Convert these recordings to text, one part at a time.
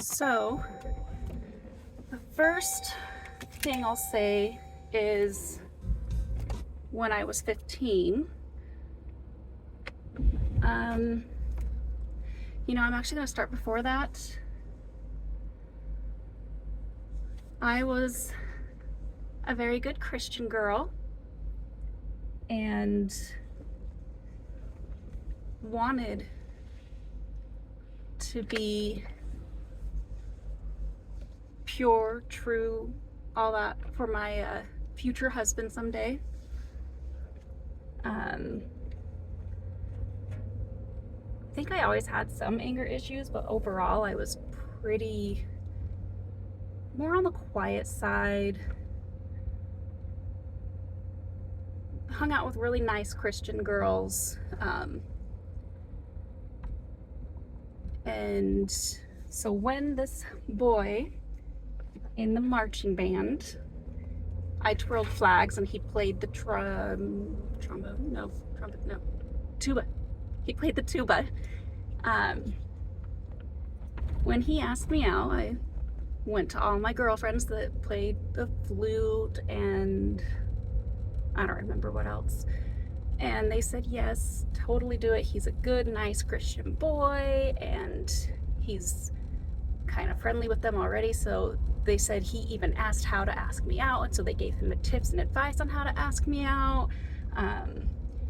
So, the first thing I'll say is when I was 15, I'm actually going to start before that. I was a very good Christian girl and wanted to be pure, true, all that for my future husband someday. I think I always had some anger issues, but overall I was pretty more on the quiet side. Hung out with really nice Christian girls. And so when this boy in the marching band, I twirled flags and he played the tuba. He played the tuba. When he asked me out, I went to all my girlfriends that played the flute and I don't remember what else. And they said, yes, totally do it. He's a good, nice Christian boy and he's kind of friendly with them already. So they said he even asked how to ask me out. And so they gave him the tips and advice on how to ask me out.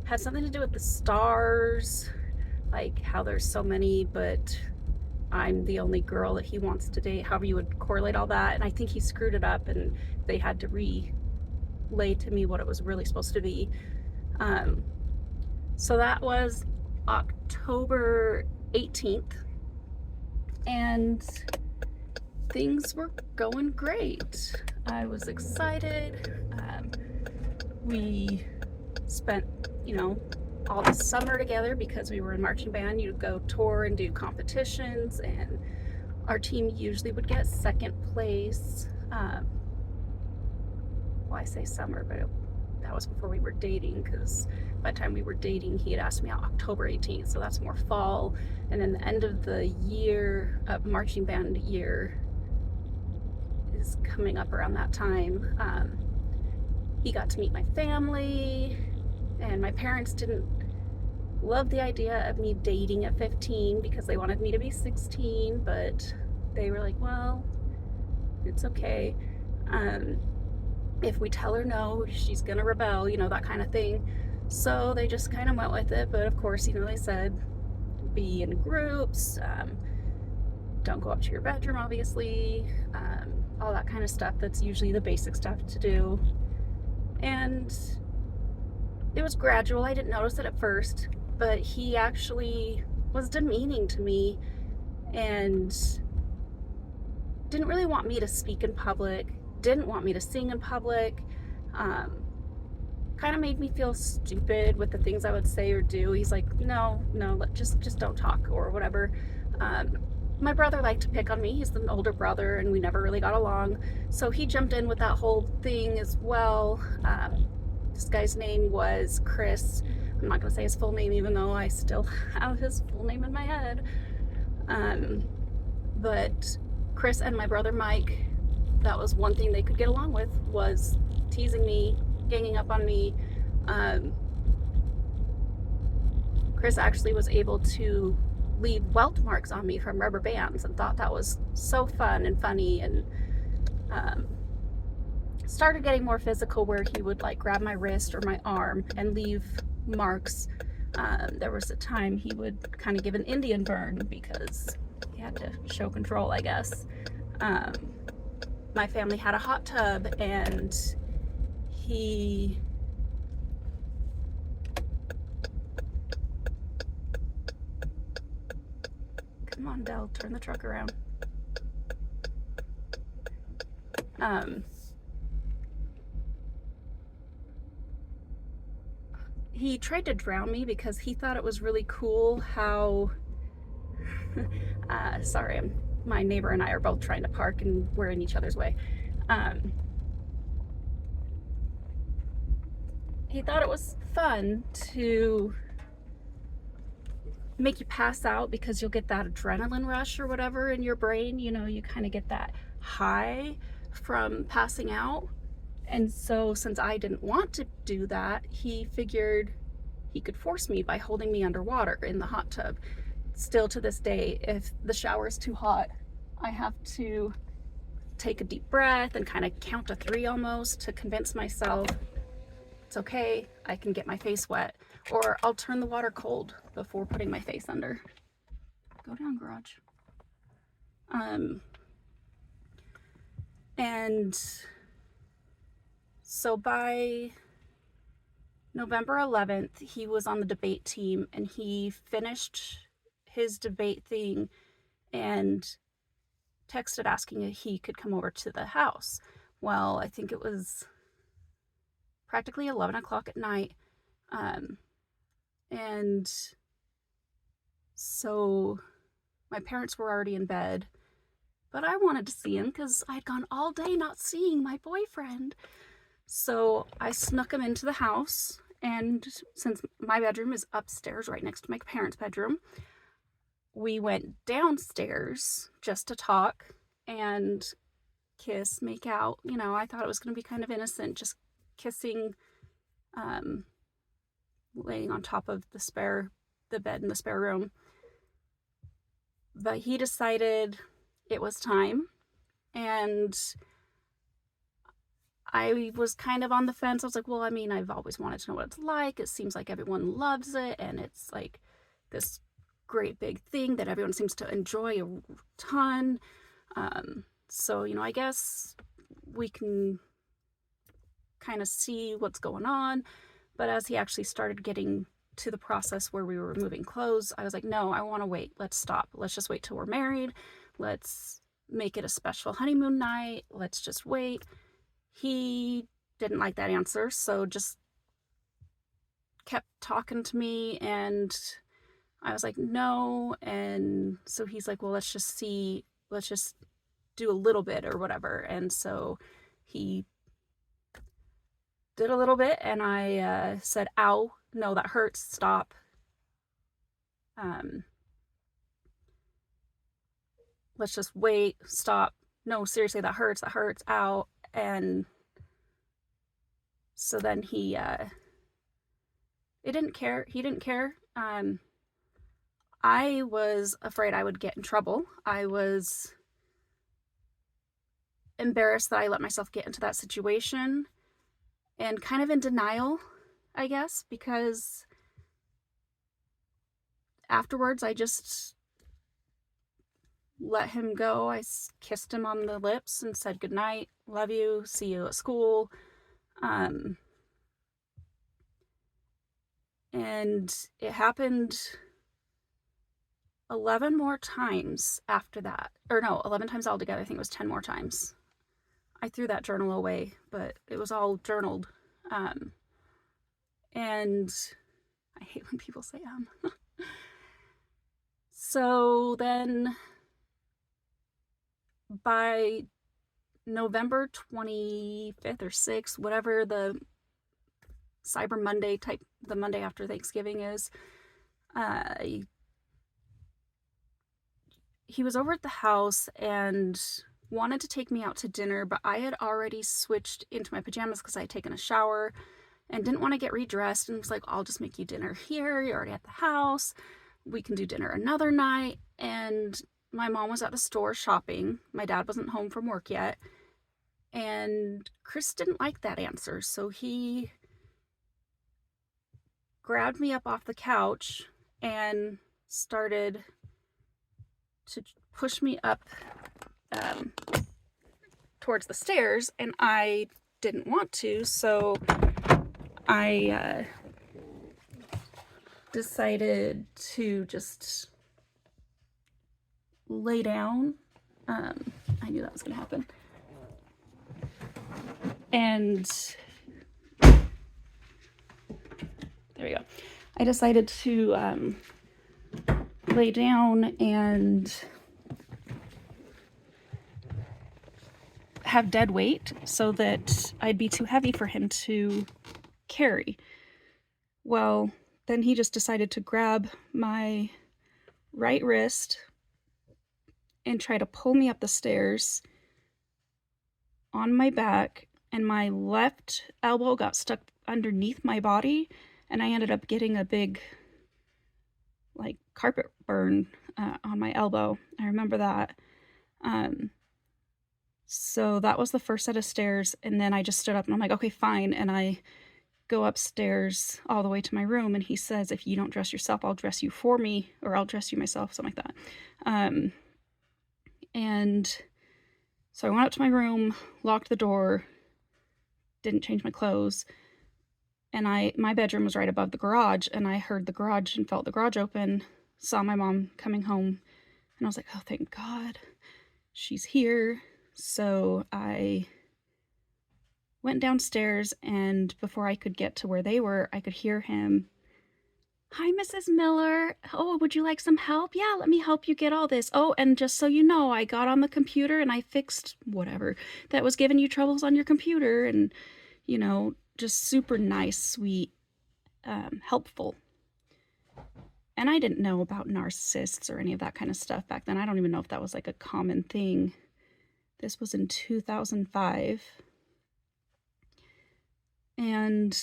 Had something to do with the stars, like how there's so many, but I'm the only girl that he wants to date, however you would correlate all that. And I think he screwed it up and they had to relay to me what it was really supposed to be. So that was October 18th and things were going great. I was excited. We spent, all the summer together because we were in marching band. You'd go tour and do competitions, and our team usually would get second place. I say summer, but that was before we were dating, because by the time we were dating, he had asked me out October 18th, so that's more fall. And then the end of the year, marching band year, is coming up around that time. He got to meet my family, and my parents didn't love the idea of me dating at 15 because they wanted me to be 16, but they were like, well, it's okay. If we tell her no, she's gonna rebel, that kind of thing. So they just kind of went with it. But of course, they said be in groups, don't go up to your bedroom, obviously, all that kind of stuff. That's usually the basic stuff to do. And it was gradual. I didn't notice it at first, but he actually was demeaning to me and didn't really want me to speak in public, didn't want me to sing in public, kind of made me feel stupid with the things I would say or do. He's like, no, just don't talk or whatever. My brother liked to pick on me. He's an older brother and we never really got along. So he jumped in with that whole thing as well. This guy's name was Chris. I'm not going to say his full name, even though I still have his full name in my head. But Chris and my brother Mike, that was one thing they could get along with, was teasing me, ganging up on me. Chris actually was able to leave welt marks on me from rubber bands and thought that was so fun and funny, and started getting more physical where he would like grab my wrist or my arm and leave marks. There was a time he would kind of give an Indian burn because he had to show control, I guess. My family had a hot tub and he come on, Dell, turn the truck around. He tried to drown me because he thought it was really cool how sorry, my neighbor and I are both trying to park and we're in each other's way. He thought it was fun to make you pass out because you'll get that adrenaline rush or whatever in your brain. You know, you kind of get that high from passing out. And so since I didn't want to do that, he figured he could force me by holding me underwater in the hot tub. Still to this day, if the shower is too hot, I have to take a deep breath and kind of count to 3 almost to convince myself it's okay, I can get my face wet. Or I'll turn the water cold before putting my face under. Go down, garage. And so by November 11th, he was on the debate team and he finished his debate thing and texted asking if he could come over to the house. Well, I think it was practically 11 o'clock at night. And so my parents were already in bed, but I wanted to see him because I'd gone all day not seeing my boyfriend. So I snuck him into the house, and since my bedroom is upstairs right next to my parents' bedroom, we went downstairs just to talk and kiss, make out. You know, I thought it was going to be kind of innocent, just kissing, laying on top of the bed in the spare room. But he decided it was time, and I was kind of on the fence. I was like, well, I mean, I've always wanted to know what it's like. It seems like everyone loves it, and it's like this great big thing that everyone seems to enjoy a ton. So, you know, I guess we can kind of see what's going on. But as he actually started getting to the process where we were removing clothes, I was like, no, I want to wait. Let's stop. Let's just wait till we're married. Let's make it a special honeymoon night. Let's just wait. He didn't like that answer, so just kept talking to me, and I was like, no. And so he's like, well, let's just do a little bit or whatever. And so he did a little bit, and I said, ow, no, that hurts, stop. Let's just wait, stop. No, seriously, that hurts, ow. And so then he didn't care. I was afraid I would get in trouble. I was embarrassed that I let myself get into that situation, and kind of in denial, I guess, because afterwards I just let him go. I kissed him on the lips and said goodnight, love you, see you at school. And it happened 11 more times after that. Or no, 11 times altogether. I think it was 10 more times. I threw that journal away, but it was all journaled. And I hate when people say So then by November 25th or 6th, whatever the Cyber Monday type, the Monday after Thanksgiving is, he was over at the house and wanted to take me out to dinner, but I had already switched into my pajamas because I had taken a shower and didn't want to get redressed, and was like, I'll just make you dinner here. You're already at the house. We can do dinner another night. And my mom was at the store shopping. My dad wasn't home from work yet. And Chris didn't like that answer, so he grabbed me up off the couch and started to push me up towards the stairs, and I didn't want to, so I decided to just lay down. I knew that was going to happen. And there we go. I decided to lay down and have dead weight so that I'd be too heavy for him to carry. Well, then he just decided to grab my right wrist and try to pull me up the stairs on my back, and my left elbow got stuck underneath my body, and I ended up getting a big, like, carpet burn on my elbow. I remember that. Um, so that was the first set of stairs, and then I just stood up and I'm like, okay, fine. And I go upstairs all the way to my room, and he says, if you don't dress yourself, I'll dress you for me, or I'll dress you myself, something like that. And so I went up to my room, locked the door, didn't change my clothes, and my bedroom was right above the garage, and I heard the garage and felt the garage open, saw my mom coming home, and I was like, oh, thank God, she's here. So I went downstairs, and before I could get to where they were, I could hear him, hi, Mrs. Miller. Oh, would you like some help? Yeah, let me help you get all this. Oh, and just so you know, I got on the computer and I fixed whatever that was giving you troubles on your computer. And, just super nice, sweet, helpful. And I didn't know about narcissists or any of that kind of stuff back then. I don't even know if that was like a common thing. This was in 2005. And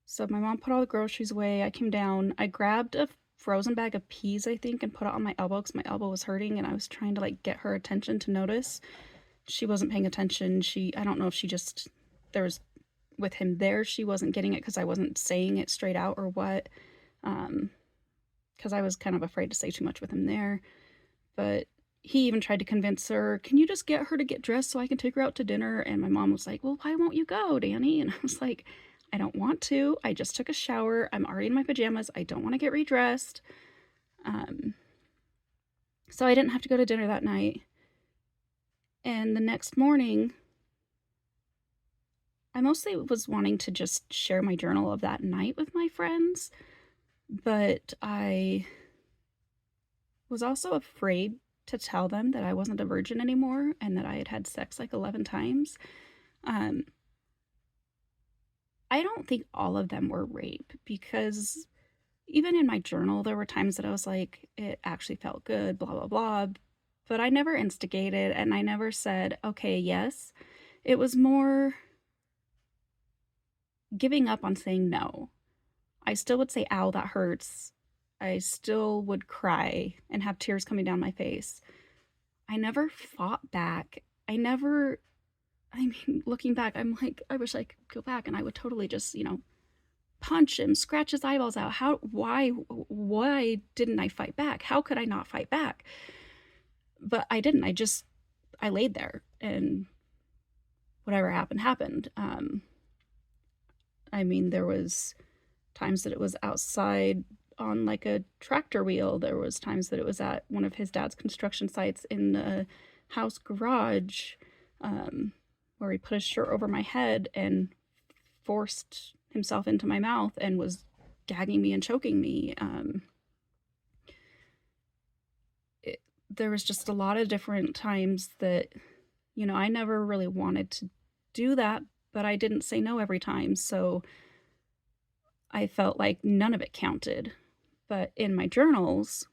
so my mom put all the groceries away. I came down. I grabbed a frozen bag of peas, I think, and put it on my elbow because my elbow was hurting, and I was trying to like get her attention to notice. She wasn't paying attention. I don't know if there was with him there, she wasn't getting it because I wasn't saying it straight out or what. Because I was kind of afraid to say too much with him there. But he even tried to convince her, can you just get her to get dressed so I can take her out to dinner? And my mom was like, well, why won't you go, Danny? And I was like, I don't want to. I just took a shower. I'm already in my pajamas. I don't want to get redressed. So I didn't have to go to dinner that night. And the next morning, I mostly was wanting to just share my journal of that night with my friends, but I was also afraid to tell them that I wasn't a virgin anymore and that I had had sex like 11 times. I don't think all of them were rape, because even in my journal, there were times that I was like, it actually felt good, blah, blah, blah. But I never instigated, and I never said, okay, yes. It was more giving up on saying no. I still would say, ow, that hurts. I still would cry and have tears coming down my face. I never fought back. Looking back, I'm like, I wish I could go back and I would totally just, punch him, scratch his eyeballs out. Why didn't I fight back? How could I not fight back? But I didn't. I laid there, and whatever happened. There was times that it was outside on like a tractor wheel. There was times that it was at one of his dad's construction sites in the house garage, where he put his shirt over my head and forced himself into my mouth and was gagging me and choking me. There was just a lot of different times that, I never really wanted to do that, but I didn't say no every time. So I felt like none of it counted. But in my journals,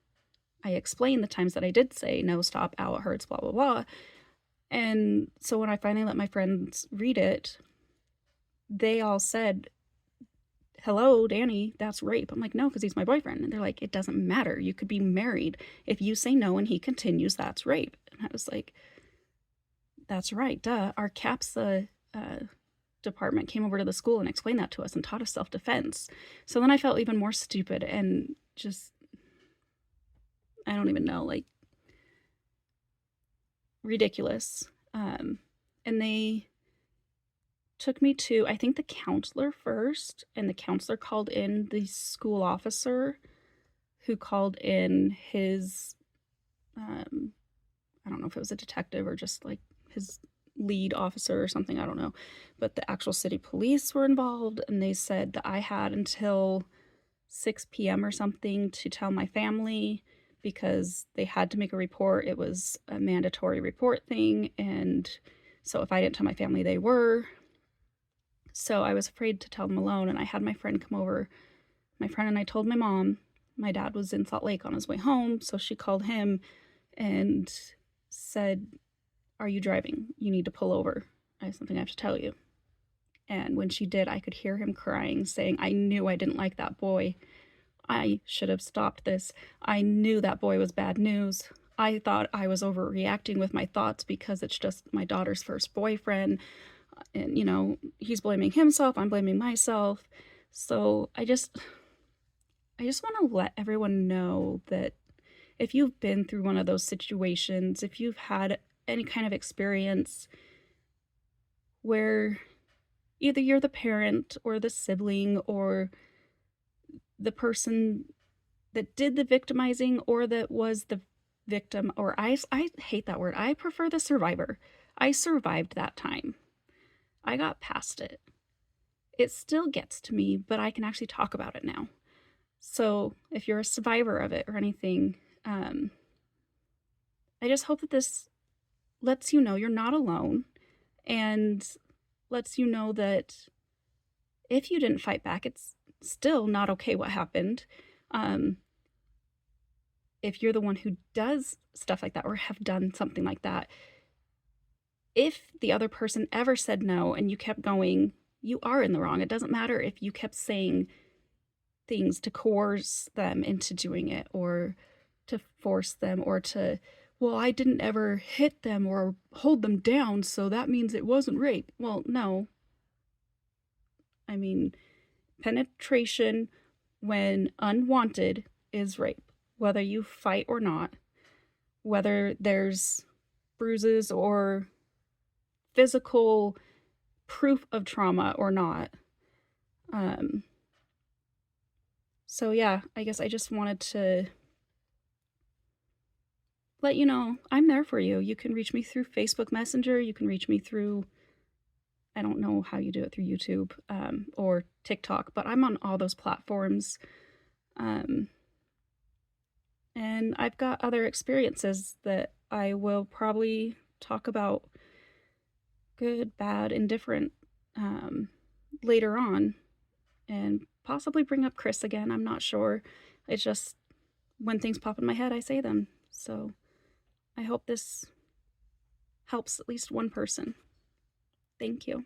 I explained the times that I did say no, stop, ow, it hurts, blah, blah, blah. And so when I finally let my friends read it, they all said, hello, Danny, that's rape. I'm like, no, because he's my boyfriend. And they're like, it doesn't matter. You could be married. If you say no and he continues, that's rape. And I was like, that's right, duh. Our CAPSA department came over to the school and explained that to us and taught us self-defense. So then I felt even more stupid and just, I don't even know, like, ridiculous. And they took me to, I think, the counselor first, and the counselor called in the school officer, who called in his, I don't know if it was a detective or just like his lead officer or something, I don't know, but the actual city police were involved, and they said that I had until 6 p.m. or something to tell my family, because they had to make a report. It was a mandatory report thing, and so if I didn't tell my family, they were. So I was afraid to tell them alone, and I had my friend come over my friend and I told my mom. My dad was in Salt Lake on his way home, so she called him and said, "Are you driving? You need to pull over. I have something I have to tell you." And when she did, I could hear him crying, saying, "I knew I didn't like that boy. I should have stopped this. I knew that boy was bad news. I thought I was overreacting with my thoughts because it's just my daughter's first boyfriend. And, he's blaming himself. I'm blaming myself." So I just want to let everyone know that if you've been through one of those situations, if you've had any kind of experience where either you're the parent or the sibling or the person that did the victimizing or that was the victim, or I hate that word. I prefer the survivor. I survived that time. I got past it. It still gets to me, but I can actually talk about it now. So if you're a survivor of it or anything, I just hope that this lets you know you're not alone and lets you know that if you didn't fight back, it's still not okay what happened. Um, if you're the one who does stuff like that or have done something like that, if the other person ever said no and you kept going, you are in the wrong. It doesn't matter if you kept saying things to coerce them into doing it or to force them or to, well, I didn't ever hit them or hold them down, so that means it wasn't rape. Well, no. I mean, penetration when unwanted is rape, whether you fight or not, whether there's bruises or physical proof of trauma or not. So yeah, I guess I just wanted to let you know I'm there for you. You can reach me through Facebook Messenger. You can reach me through, I don't know how you do it through YouTube or TikTok, but I'm on all those platforms. And I've got other experiences that I will probably talk about, good, bad, indifferent, later on, and possibly bring up Chris again. I'm not sure. It's just when things pop in my head, I say them. So I hope this helps at least one person. Thank you.